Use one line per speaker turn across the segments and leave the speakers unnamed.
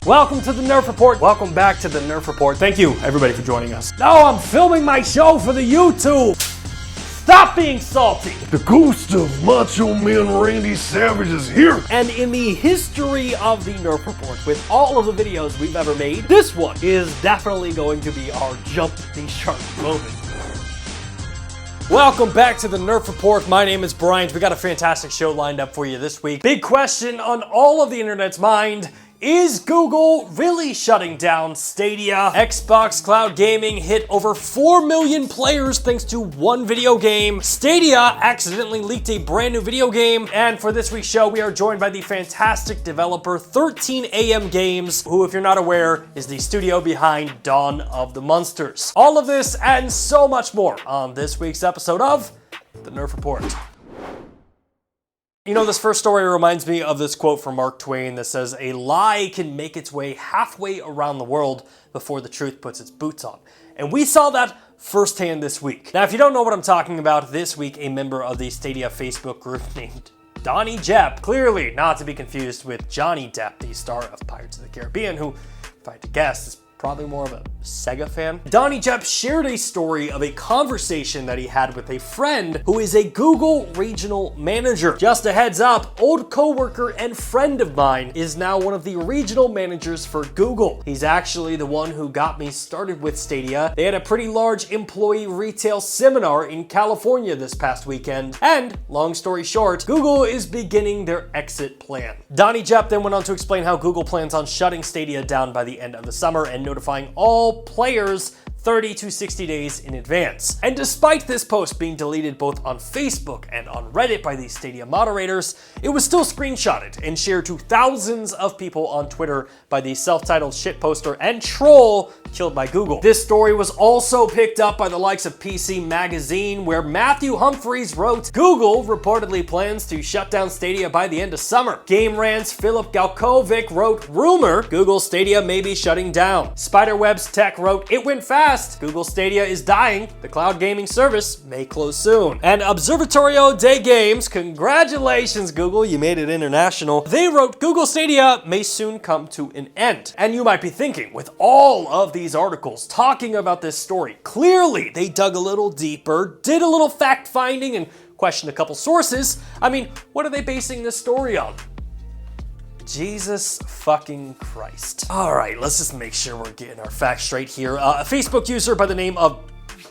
Welcome to the Nerf Report. Welcome back to the Nerf Report. Thank you, everybody, for joining us. No, I'm filming my show for the YouTube. Stop being salty.
The ghost of Macho Man Randy Savage is here.
And in the history of the Nerf Report, with all of the videos we've ever made, this one is definitely going to be our jump the shark moment. Welcome back to the Nerf Report. My name is Brian. We got a fantastic show lined up for you this week. Big question on all of the internet's mind. Is Google really shutting down Stadia? Xbox Cloud Gaming hit over 4 million players thanks to one video game. Stadia accidentally leaked a brand new video game. And for this week's show, we are joined by the fantastic developer 13 AM Games, who, if you're not aware, is the studio behind Dawn of the Monsters. All of this and so much more on this week's episode of the Nerf Report. You know, this first story reminds me of this quote from Mark Twain that says, "A lie can make its way halfway around the world before the truth puts its boots on." And we saw that firsthand this week. Now, if you don't know what I'm talking about, this week a member of the Stadia Facebook group named Donnie Depp, clearly not to be confused with Johnny Depp, the star of Pirates of the Caribbean, who, if I had to guess, is probably more of a Sega fan. Donnie Depp shared a story of a conversation that he had with a friend who is a Google regional manager. Just a heads up, old coworker and friend of mine is now one of the regional managers for Google. He's actually the one who got me started with Stadia. They had a pretty large employee retail seminar in California this past weekend. And, long story short, Google is beginning their exit plan. Donnie Depp then went on to explain how Google plans on shutting Stadia down by the end of the summer and notifying all players 30 to 60 days in advance. And despite this post being deleted both on Facebook and on Reddit by the Stadia moderators, it was still screenshotted and shared to thousands of people on Twitter by the self-titled shitposter and troll killed by Google. This story was also picked up by the likes of PC Magazine, where Matthew Humphreys wrote, "Google reportedly plans to shut down Stadia by the end of summer." Game Rant's Philip Galkovic wrote, "Rumor, Google Stadia may be shutting down." Spiderweb's Tech wrote, "It went fast. Google Stadia is dying. The cloud gaming service may close soon." And Observatorio de Games, congratulations Google, you made it international. They wrote, "Google Stadia may soon come to an end." And you might be thinking, with all of these articles talking about this story, clearly they dug a little deeper, did a little fact finding, and questioned a couple sources. I mean, what are they basing this story on? Jesus fucking Christ. All right, let's just make sure we're getting our facts straight here. A Facebook user by the name of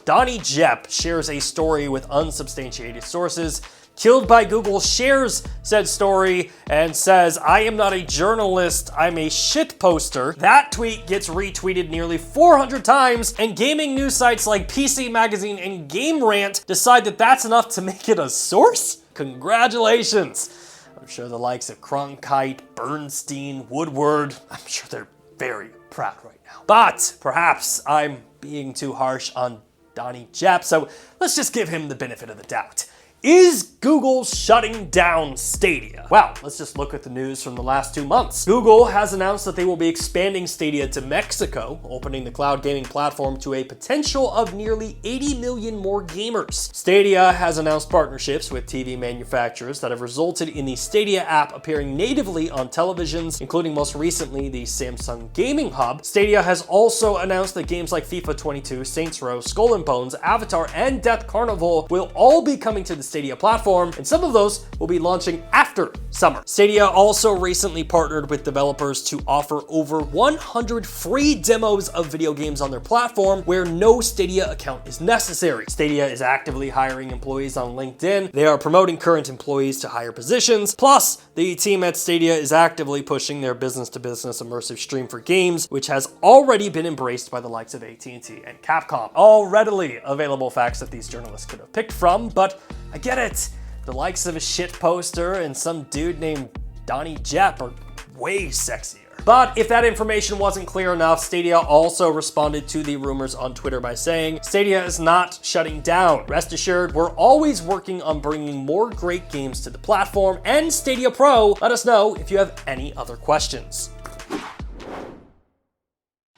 Donnie Depp shares a story with unsubstantiated sources. Killed by Google shares said story and says, "I am not a journalist, I'm a shit poster." That tweet gets retweeted nearly 400 times, and gaming news sites like PC Magazine and Game Rant decide that that's enough to make it a source? Congratulations. I'm sure the likes of Cronkite, Bernstein, Woodward, I'm sure they're very proud right now. But perhaps I'm being too harsh on Donnie Depp, so let's just give him the benefit of the doubt. Is Google shutting down Stadia? Well, let's just look at the news from the last 2 months. Google has announced that they will be expanding Stadia to Mexico, opening the cloud gaming platform to a potential of nearly 80 million more gamers. Stadia has announced partnerships with TV manufacturers that have resulted in the Stadia app appearing natively on televisions, including most recently the Samsung Gaming Hub. Stadia has also announced that games like FIFA 22, Saints Row, Skull and Bones, Avatar, and Death Carnival will all be coming to the Stadia platform, and some of those will be launching after summer. Stadia also recently partnered with developers to offer over 100 free demos of video games on their platform where no Stadia account is necessary. Stadia is actively hiring employees on LinkedIn. They are promoting current employees to higher positions. Plus, the team at Stadia is actively pushing their business-to-business immersive stream for games, which has already been embraced by the likes of AT&T and Capcom. All readily available facts that these journalists could have picked from, but I get it. The likes of a shit poster and some dude named Donnie Depp are way sexier. But if that information wasn't clear enough, Stadia also responded to the rumors on Twitter by saying, "Stadia is not shutting down. Rest assured, we're always working on bringing more great games to the platform, and Stadia Pro, let us know if you have any other questions."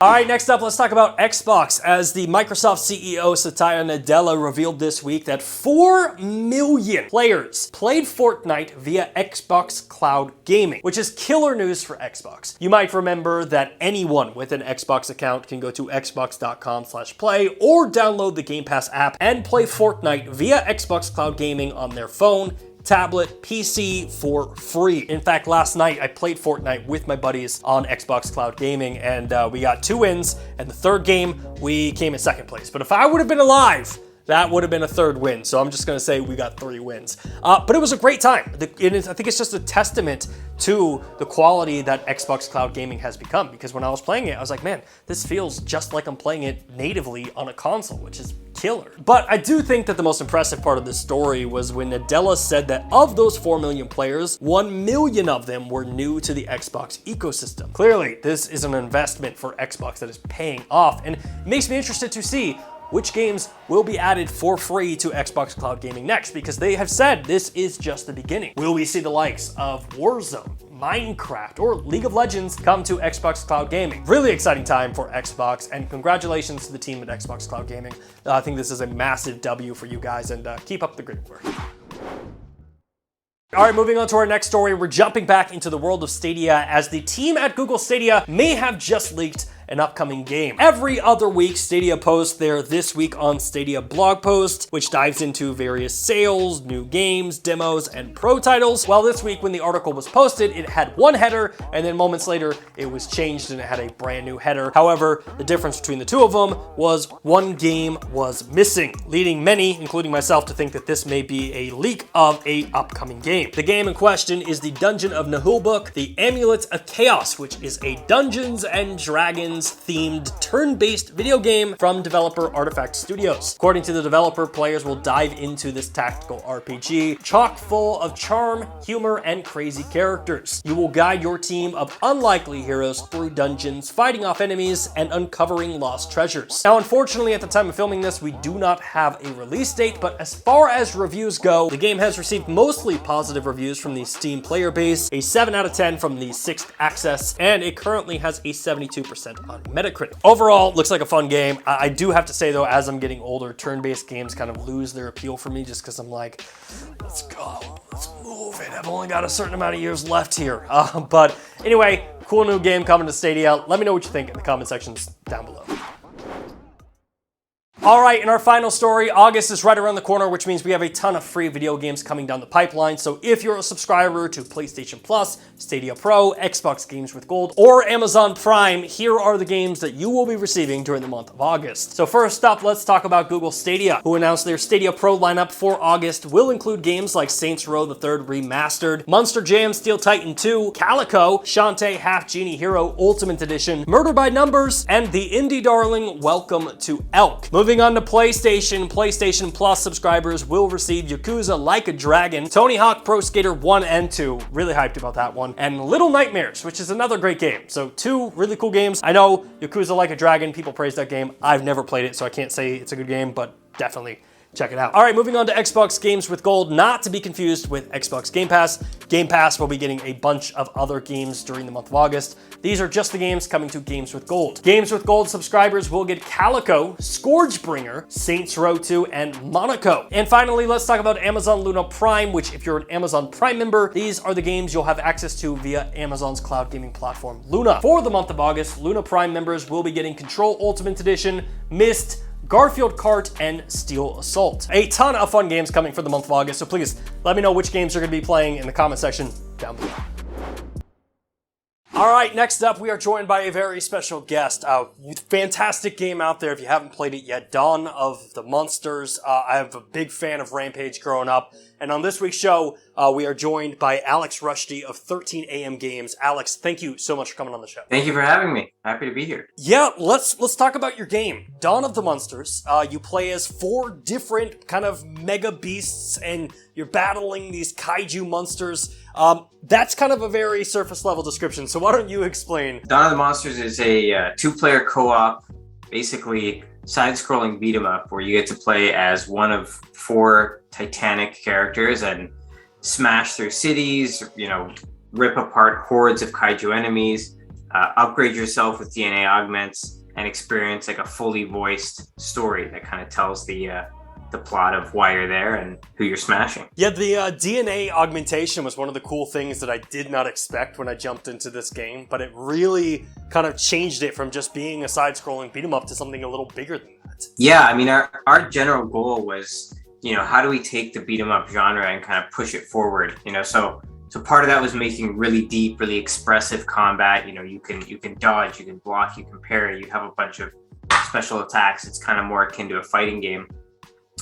All right, next up, let's talk about Xbox, as the Microsoft CEO Satya Nadella revealed this week that 4 million players played Fortnite via Xbox Cloud Gaming, which is killer news for Xbox. You might remember that anyone with an Xbox account can go to xbox.com/play or download the Game Pass app and play Fortnite via Xbox Cloud Gaming on their phone, tablet, PC for free. In fact, last night I played Fortnite with my buddies on Xbox Cloud Gaming, and we got 2 wins, and the third game we came in second place. But if I would have been alive, that would have been a 3rd win. So I'm just gonna say we got 3 wins. But it was a great time. I think it's just a testament to the quality that Xbox Cloud Gaming has become, because when I was playing it, I was like, man, this feels just like I'm playing it natively on a console, which is killer. But I do think that the most impressive part of this story was when Nadella said that of those 4 million players, 1 million of them were new to the Xbox ecosystem. Clearly, this is an investment for Xbox that is paying off, and it makes me interested to see which games will be added for free to Xbox Cloud Gaming next, because they have said this is just the beginning. Will we see the likes of Warzone, Minecraft, or League of Legends come to Xbox Cloud Gaming? Really exciting time for Xbox, and congratulations to the team at Xbox Cloud Gaming. I think this is a massive W for you guys, and keep up the great work. All right, moving on to our next story. We're jumping back into the world of Stadia, as the team at Google Stadia may have just leaked an upcoming game. Every other week, Stadia posts their This Week on Stadia blog post, which dives into various sales, new games, demos, and pro titles. Well, this week when the article was posted, it had one header, and then moments later, it was changed and it had a brand new header. However, the difference between the two of them was one game was missing, leading many, including myself, to think that this may be a leak of a upcoming game. The game in question is the Dungeon of Nahulbuk, the Amulet of Chaos, which is a Dungeons and Dragons themed turn-based video game from developer Artifact Studios. According to the developer, players will dive into this tactical RPG chock full of charm, humor, and crazy characters. You will guide your team of unlikely heroes through dungeons, fighting off enemies, and uncovering lost treasures. Now, unfortunately, at the time of filming this, we do not have a release date, but as far as reviews go, the game has received mostly positive reviews from the Steam player base, a 7 out of 10 from the 6th Access, and it currently has a 72% on Metacritic. Overall, looks like a fun game. I do have to say though, as I'm getting older, turn-based games kind of lose their appeal for me, just because I'm like, let's go, let's move it. I've only got a certain amount of years left here. But anyway, cool new game coming to Stadia. Let me know what you think in the comment sections down below. All right, in our final story, August is right around the corner, which means we have a ton of free video games coming down the pipeline. So if you're a subscriber to PlayStation Plus, Stadia Pro, Xbox Games with Gold, or Amazon Prime, here are the games that you will be receiving during the month of August. So first up, let's talk about Google Stadia, who announced their Stadia Pro lineup for August will include games like Saints Row the Third Remastered, Monster Jam Steel Titan 2, Calico, Shantae Half Genie Hero Ultimate Edition, Murder by Numbers, and the indie darling Welcome to Elk. Moving on to PlayStation Plus subscribers will receive Yakuza Like a Dragon, Tony Hawk Pro Skater 1 and 2, really hyped about that one, and Little Nightmares, which is another great game. So 2 really cool games. I know Yakuza Like a Dragon, people praise that game. I've never played it, so I can't say it's a good game, but definitely check it out. All right, moving on to Xbox Games with Gold, not to be confused with Xbox Game Pass. Game Pass will be getting a bunch of other games during the month of August. These are just the games coming to Games with Gold. Games with Gold subscribers will get Calico, Scourgebringer, Saints Row 2, and Monaco. And finally, let's talk about Amazon Luna Prime, which if you're an Amazon Prime member, these are the games you'll have access to via Amazon's cloud gaming platform, Luna. For the month of August, Luna Prime members will be getting Control Ultimate Edition, Myst, Garfield Kart, and Steel Assault. A ton of fun games coming for the month of August, so please let me know which games you're going to be playing in the comment section down below. All right, next up, we are joined by a very special guest. Fantastic game out there if you haven't played it yet, Dawn of the Monsters. I am a big fan of Rampage growing up, and on this week's show, we are joined by Alex Rushdy of 13 AM Games. Alex, thank you so much for coming on the show.
Thank you for having me. Happy to be here.
Yeah, let's talk about your game, Dawn of the Monsters. You play as 4 different kind of mega beasts, and you're battling these kaiju monsters. That's kind of a very surface level description, so why don't you explain?
Dawn of the Monsters is a 2-player co-op, basically side-scrolling beat 'em up, where you get to play as one of 4 titanic characters and smash through cities, rip apart hordes of kaiju enemies, upgrade yourself with DNA augments and experience like a fully voiced story that kind of tells the plot of why you're there and who you're smashing.
Yeah, the DNA augmentation was one of the cool things that I did not expect when I jumped into this game, but it really kind of changed it from just being a side-scrolling beat 'em up to something a little bigger than that.
Yeah, I mean, our general goal was, how do we take the beat 'em up genre and kind of push it forward? So part of that was making really deep, really expressive combat. You can dodge, you can block, you can parry, you have a bunch of special attacks. It's kind of more akin to a fighting game.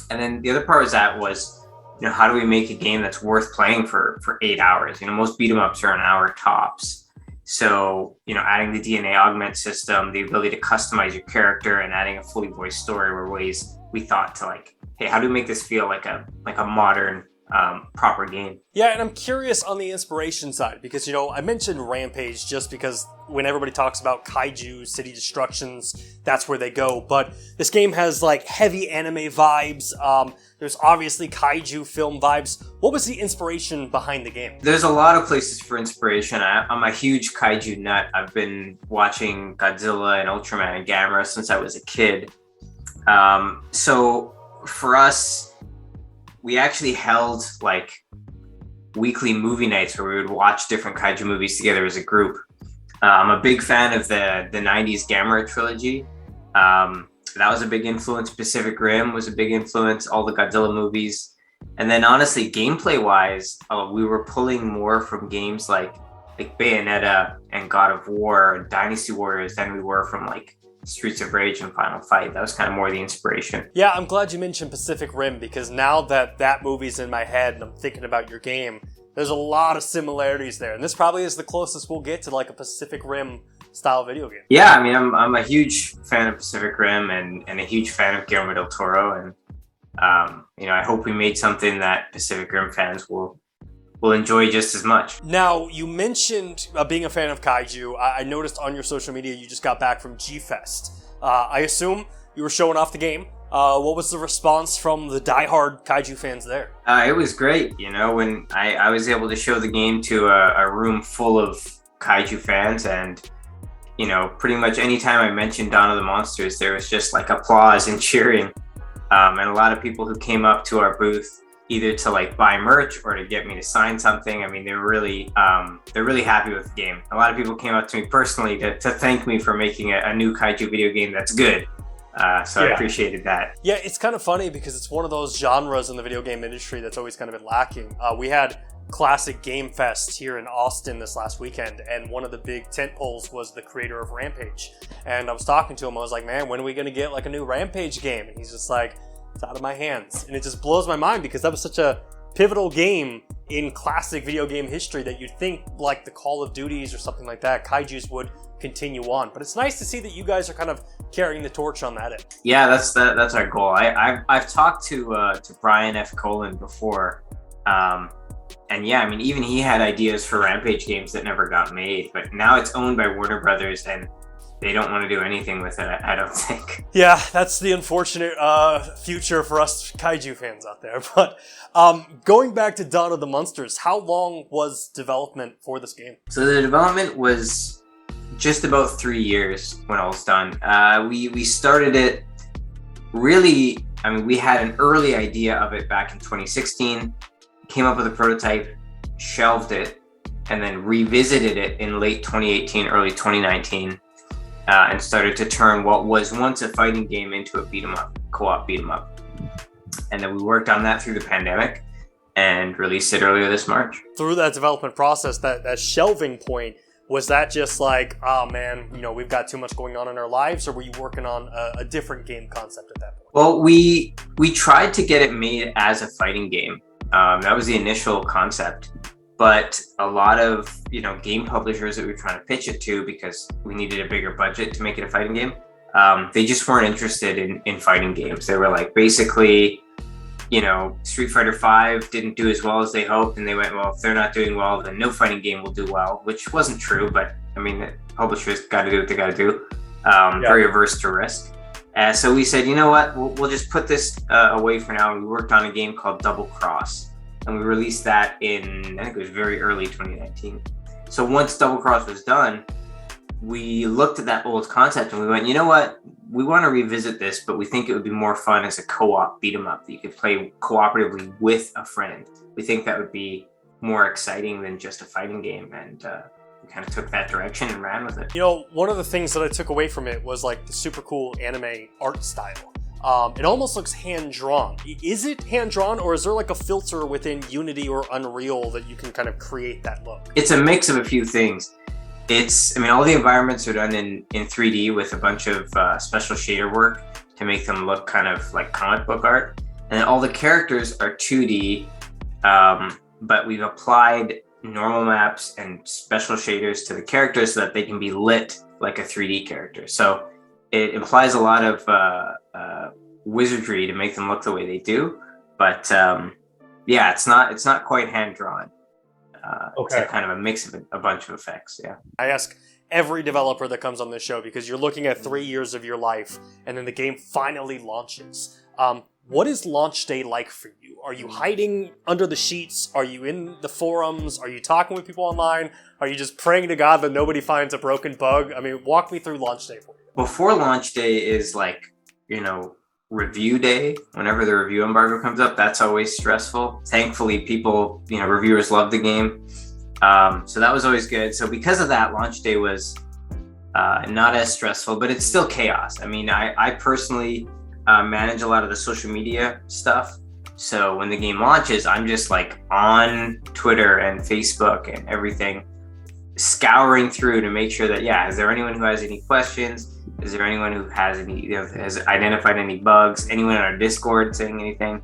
And then the other part was how do we make a game that's worth playing for 8 hours? Most beat 'em ups are an hour tops. So, adding the DNA augment system, the ability to customize your character, and adding a fully voiced story were ways we thought to hey, how do we make this feel like a modern, proper game?
Yeah, and I'm curious on the inspiration side because, I mentioned Rampage just because when everybody talks about kaiju, city destructions, that's where they go. But this game has heavy anime vibes. There's obviously kaiju film vibes. What was the inspiration behind the game?
There's a lot of places for inspiration. I'm a huge kaiju nut. I've been watching Godzilla and Ultraman and Gamera since I was a kid. So for us, we actually held weekly movie nights where we would watch different kaiju movies together as a group. I'm a big fan of the 90s Gamera trilogy. That was a big influence. Pacific Rim was a big influence, all the Godzilla movies. And then honestly, gameplay wise, we were pulling more from games like Bayonetta and God of War and Dynasty Warriors than we were from Streets of Rage and Final Fight. That was kind of more the inspiration.
Yeah, I'm glad you mentioned Pacific Rim because now that movie's in my head and I'm thinking about your game, there's a lot of similarities there. And this probably is the closest we'll get to a Pacific Rim style video game.
Yeah, I mean, I'm a huge fan of Pacific Rim and a huge fan of Guillermo del Toro. And, I hope we made something that Pacific Rim fans will enjoy just as much.
Now, you mentioned being a fan of kaiju. I noticed on your social media you just got back from G-Fest. I assume you were showing off the game. What was the response from the diehard kaiju fans there?
It was great. When I was able to show the game to a room full of kaiju fans, and pretty much anytime I mentioned Dawn of the Monsters, there was just applause and cheering, and a lot of people who came up to our booth either to buy merch or to get me to sign something. I mean, they're really happy with the game. A lot of people came up to me personally to thank me for making a new kaiju video game that's good. So yeah. I appreciated that.
Yeah, it's kind of funny because it's one of those genres in the video game industry that's always kind of been lacking. We had Classic Game Fest here in Austin this last weekend, and one of the big tent poles was the creator of Rampage. And I was talking to him, I was like, man, when are we going to get a new Rampage game? And he's just like, it's out of my hands. And it just blows my mind because that was such a pivotal game in classic video game history that you'd think the Call of Duties or something like that, kaijus would continue on. But it's nice to see that you guys are kind of carrying the torch on that end.
Yeah, that's our goal. I've talked to Brian F. Colin before, and yeah, I mean, even he had ideas for Rampage games that never got made, but now it's owned by Warner Brothers and they don't want to do anything with it, I don't think.
Yeah, that's the unfortunate future for us kaiju fans out there. But going back to Dawn of the Monsters, how long was development for this game?
So the development was just about 3 years when all was done. We started it really, I mean, we had an early idea of it back in 2016, came up with a prototype, shelved it, and then revisited it in late 2018, early 2019. And started to turn what was once a fighting game into a beat 'em up, co-op beat 'em up. And then we worked on that through the pandemic and released it earlier this March.
Through that development process, that shelving point, was that just oh man, we've got too much going on in our lives, or were you working on a different game concept at that point?
Well, we tried to get it made as a fighting game. That was the initial concept. But a lot of, game publishers that we were trying to pitch it to, because we needed a bigger budget to make it a fighting game, they just weren't interested in fighting games. They were basically, Street Fighter V didn't do as well as they hoped. And they went, well, if they're not doing well, then no fighting game will do well, which wasn't true. But I mean, the publishers got to do what they got to do. Very averse to risk. So we said, you know what, we'll just put this away for now. We worked on a game called Double Cross. And we released that in, I think it was very early 2019. So once Double Cross was done, we looked at that old concept and we went, you know what? We want to revisit this, but we think it would be more fun as a co-op beat 'em up that you could play cooperatively with a friend. We think that would be more exciting than just a fighting game, and we kind of took that direction and ran with it.
You know, one of the things that I took away from it was like the super cool anime art style. It almost looks hand-drawn. Is it hand-drawn, or is there like a filter within Unity or Unreal that you can kind of create that look?
It's a mix of a few things. All the environments are done in 3D with a bunch of special shader work to make them look kind of like comic book art. And then all the characters are 2D, but we've applied normal maps and special shaders to the characters so that they can be lit like a 3D character. So it implies a lot of wizardry to make them look the way they do. But yeah, it's not quite hand-drawn. It's a kind of a mix of a bunch of effects. Yeah.
I ask every developer that comes on this show because you're looking at 3 years of your life, and then the game finally launches. What is launch day like for you? Are you hiding under the sheets? Are you in the forums? Are you talking with people online? Are you just praying to God that nobody finds a broken bug? I mean, walk me through launch day for you.
Before launch day is review day. Whenever the review embargo comes up, that's always stressful. Thankfully, people, reviewers love the game. So that was always good. So because of that, launch day was not as stressful, but it's still chaos. I mean, I personally manage a lot of the social media stuff. So when the game launches, I'm just like on Twitter and Facebook and everything, scouring through to make sure that, is there anyone who has any questions? Is there anyone who has has identified any bugs? Anyone on our Discord saying anything?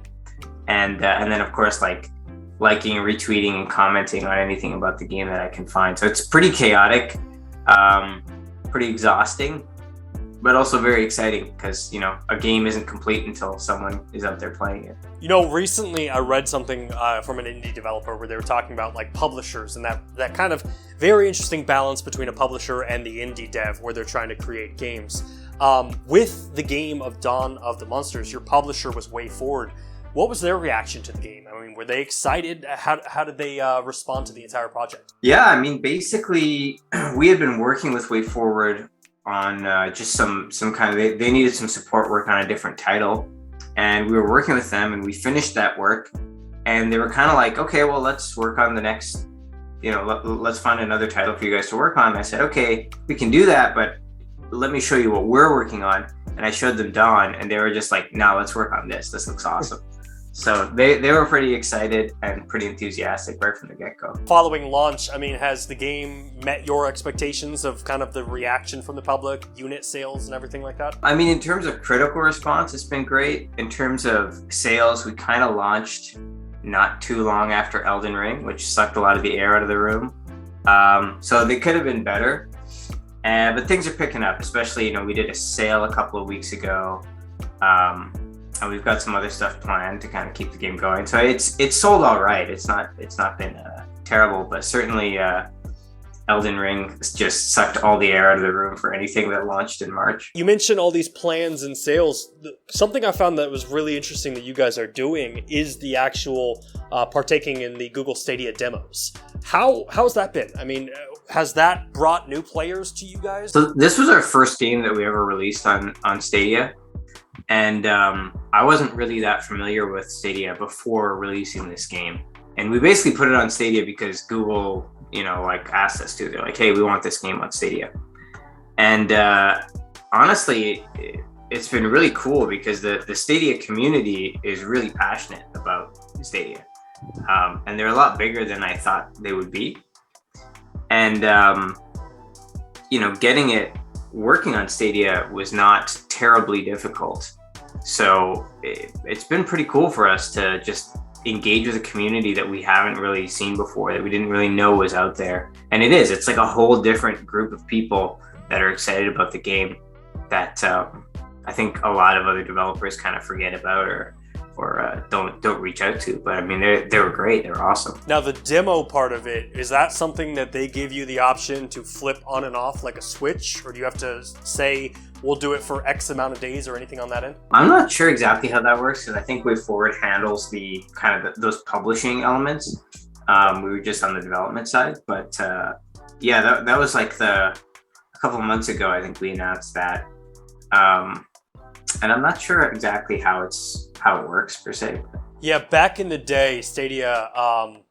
And then of course, liking and retweeting and commenting on anything about the game that I can find. So it's pretty chaotic, pretty exhausting, but also very exciting because, a game isn't complete until someone is out there playing it.
Recently I read something from an indie developer where they were talking about like publishers and that kind of very interesting balance between a publisher and the indie dev where they're trying to create games. With the game of Dawn of the Monsters, your publisher was Way Forward. What was their reaction to the game? I mean, were they excited? How did they respond to the entire project?
Yeah, I mean, basically we had been working with Way Forward on just some kind of, they needed some support work on a different title. And we were working with them and we finished that work, and they were kind of like, okay, well, let's work on the next, let's find another title for you guys to work on. And I said, okay, we can do that, but let me show you what we're working on. And I showed them Dawn, and they were just like, no, let's work on this. This looks awesome. So they were pretty excited and pretty enthusiastic right from the get-go.
Following launch, I mean, has the game met your expectations of kind of the reaction from the public, unit sales and everything like that?
I mean, in terms of critical response, it's been great. In terms of sales, we kind of launched not too long after Elden Ring, which sucked a lot of the air out of the room. So they could have been better. But things are picking up, especially, we did a sale a couple of weeks ago. And we've got some other stuff planned to kind of keep the game going. So it's sold all right. It's not been terrible, but certainly Elden Ring just sucked all the air out of the room for anything that launched in March.
You mentioned all these plans and sales. Something I found that was really interesting that you guys are doing is the actual partaking in the Google Stadia demos. How's that been? I mean, has that brought new players to you guys?
So this was our first game that we ever released on Stadia. And I wasn't really that familiar with Stadia before releasing this game. And we basically put it on Stadia because Google, asked us to. They're like, hey, we want this game on Stadia. And honestly, it's been really cool because the Stadia community is really passionate about Stadia. And they're a lot bigger than I thought they would be. And, getting it working on Stadia was not terribly difficult. So it's been pretty cool for us to just engage with a community that we haven't really seen before, that we didn't really know was out there. And it's like a whole different group of people that are excited about the game that I think a lot of other developers kind of forget about or don't reach out to. But I mean, they were great. They were awesome.
Now, the demo part of it, is that something that they give you the option to flip on and off like a switch? Or do you have to say, we'll do it for X amount of days or anything on that end?
I'm not sure exactly how that works because I think Way Forward handles the kind of those publishing elements. We were just on the development side. But that was like the couple of months ago, I think we announced that. And I'm not sure exactly how it works per se.
Yeah, back in the day, Stadia,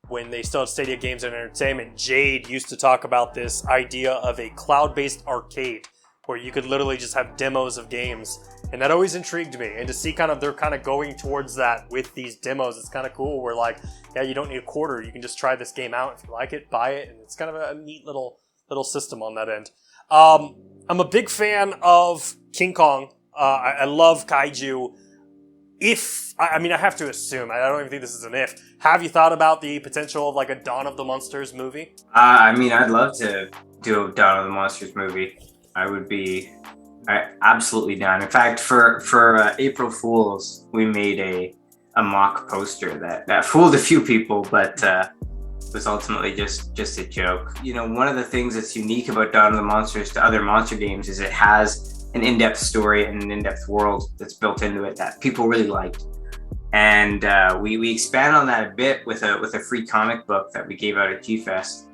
when they still had Stadia Games and Entertainment, Jade used to talk about this idea of a cloud-based arcade where you could literally just have demos of games. And that always intrigued me. And to see they're going towards that with these demos, it's kind of cool. Where like, yeah, you don't need a quarter. You can just try this game out. If you like it, buy it. And it's kind of a neat little system on that end. I'm a big fan of King Kong. I love kaiju. I have to assume, I don't even think this is an if. Have you thought about the potential of like a Dawn of the Monsters movie?
I'd love to do a Dawn of the Monsters movie. I absolutely down. In fact, for April Fools, we made a mock poster that fooled a few people, but was ultimately just a joke. You know, one of the things that's unique about Dawn of the Monsters to other monster games is it has an in-depth story and an in-depth world that's built into it that people really liked. And we expand on that a bit with a free comic book that we gave out at G-Fest,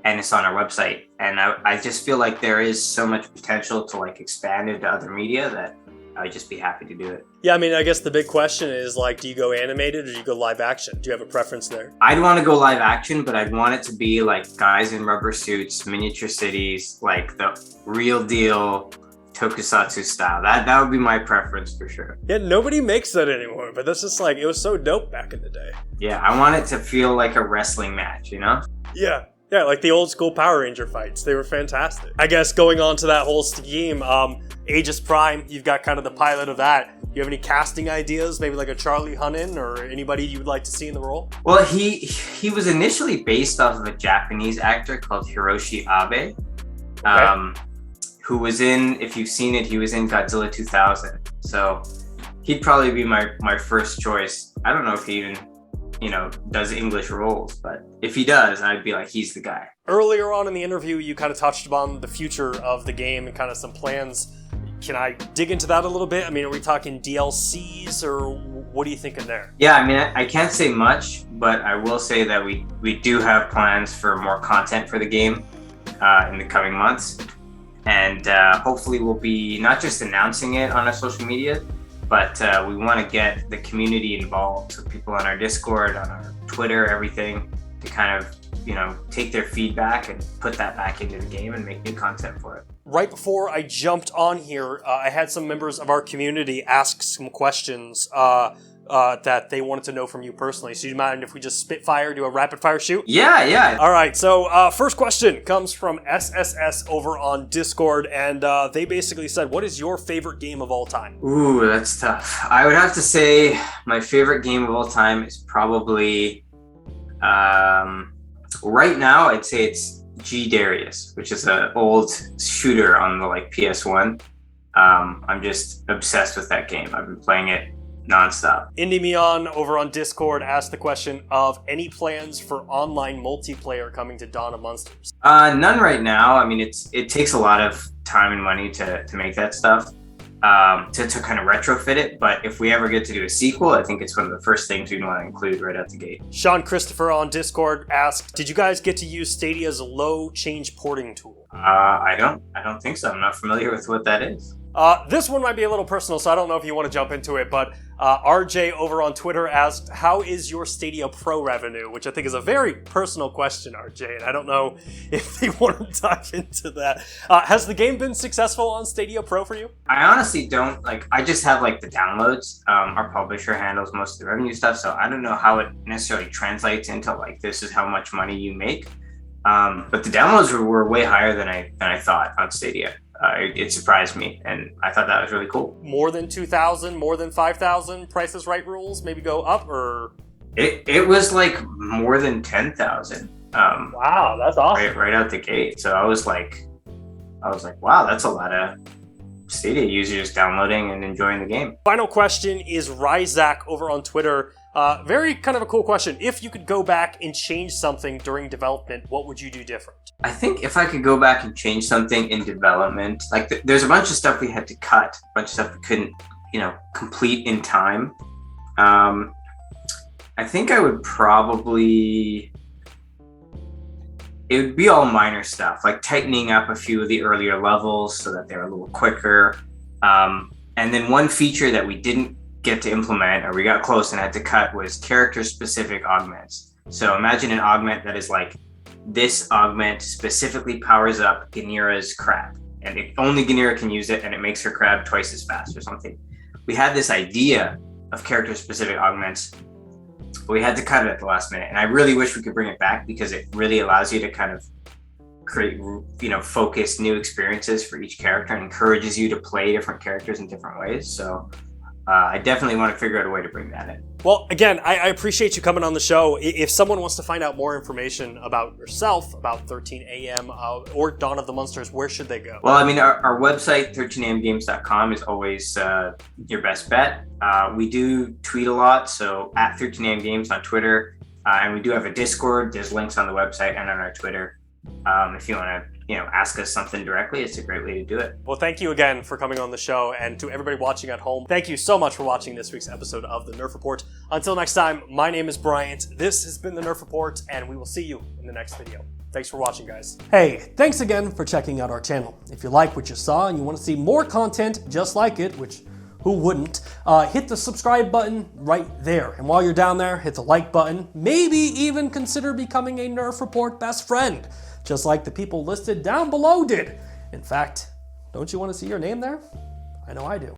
and it's on our website. And I just feel like there is so much potential to like expand into other media that I would just be happy to do it.
Yeah, I guess the big question is like, do you go animated or do you go live action? Do you have a preference there?
I'd want to go live action, but I'd want it to be like guys in rubber suits, miniature cities, like the real deal tokusatsu style. That would be my preference for sure.
Yeah, nobody makes that anymore, but that's just like, it was so dope back in the day.
Yeah, I want it to feel like a wrestling match, you know?
Yeah, like the old school Power Ranger fights. They were fantastic. I guess going on to that whole scheme, Aegis Prime, you've got kind of the pilot of that. Do you have any casting ideas? Maybe like a Charlie Hunnam or anybody you would like to see in the role?
Well, he was initially based off of a Japanese actor called Hiroshi Abe. Okay. Who was in, if you've seen it, he was in Godzilla 2000. So he'd probably be my first choice. I don't know if he even, does English roles, but if he does, I'd be like, he's the guy.
Earlier on in the interview, you kind of touched upon the future of the game and kind of some plans. Can I dig into that a little bit? Are we talking DLCs or what are you thinking there?
Yeah, I can't say much, but I will say that we do have plans for more content for the game in the coming months. And hopefully we'll be not just announcing it on our social media, but we want to get the community involved. So people on our Discord, on our Twitter, everything, to kind of, take their feedback and put that back into the game and make new content for it.
Right before I jumped on here, I had some members of our community ask some questions that they wanted to know from you personally. So you mind if we just spitfire, do a rapid fire shoot?
Yeah.
All right, so first question comes from SSS over on Discord, and they basically said, what is your favorite game of all time?
Ooh, that's tough. I would have to say my favorite game of all time is probably, right now, I'd say it's G Darius, which is an old shooter on the PS1. I'm just obsessed with that game. I've been playing it nonstop.
Indymion over on Discord asked the question of any plans for online multiplayer coming to Dawn of Monsters?
None right now. It takes a lot of time and money to make that stuff, to kind of retrofit it. But if we ever get to do a sequel, I think it's one of the first things we'd want to include right out the gate.
Sean Christopher on Discord asked, did you guys get to use Stadia's low change porting tool?
I don't think so. I'm not familiar with what that is.
This one might be a little personal, so I don't know if you want to jump into it, but RJ over on Twitter asked, how is your Stadia Pro revenue? Which I think is a very personal question, RJ, and I don't know if they want to dive into that. Has the game been successful on Stadia Pro for you?
I honestly don't. I just have the downloads. Our publisher handles most of the revenue stuff, so I don't know how it necessarily translates into this is how much money you make. But the downloads were way higher than I thought on Stadia. It surprised me, and I thought that was really cool.
More than 2,000, more than 5,000 Price is Right rules maybe go up, or?
It was more than 10,000.
Wow, that's awesome.
Right out the gate. So I was like, wow, that's a lot of Stadia users downloading and enjoying the game.
Final question is Ryzak over on Twitter. Very kind of a cool question. If you could go back and change something during development, what would you do different?
I think if I could go back and change something in development, there's a bunch of stuff we had to cut, a bunch of stuff we couldn't, complete in time. I think I would probably it would be all minor stuff, like tightening up a few of the earlier levels so that they're a little quicker. And then one feature that we didn't get to implement, or we got close and had to cut, was character-specific augments. So imagine an augment that is like, this augment specifically powers up Ganira's crab, and only Ganira can use it, and it makes her crab twice as fast or something. We had this idea of character-specific augments, but we had to cut it at the last minute. And I really wish we could bring it back, because it really allows you to kind of create, focused new experiences for each character and encourages you to play different characters in different ways. So I definitely want to figure out a way to bring that in.
Well, again, I appreciate you coming on the show. If someone wants to find out more information about yourself, about 13 AM or Dawn of the Monsters, where should they go?
Well, I mean, our website, 13amgames.com, is always your best bet. We do tweet a lot, so at 13amgames on Twitter. And we do have a Discord. There's links on the website and on our Twitter. If you want to, ask us something directly, it's a great way to do it.
Well, thank you again for coming on the show, and to everybody watching at home, thank you so much for watching this week's episode of the Nerf Report. Until next time, my name is Bryant. This has been the Nerf Report, and we will see you in the next video. Thanks for watching, guys. Hey, thanks again for checking out our channel. If you like what you saw and you want to see more content just like it, which who wouldn't, hit the subscribe button right there. And while you're down there, hit the like button. Maybe even consider becoming a Nerf Report best friend, just like the people listed down below did. In fact, don't you want to see your name there? I know I do.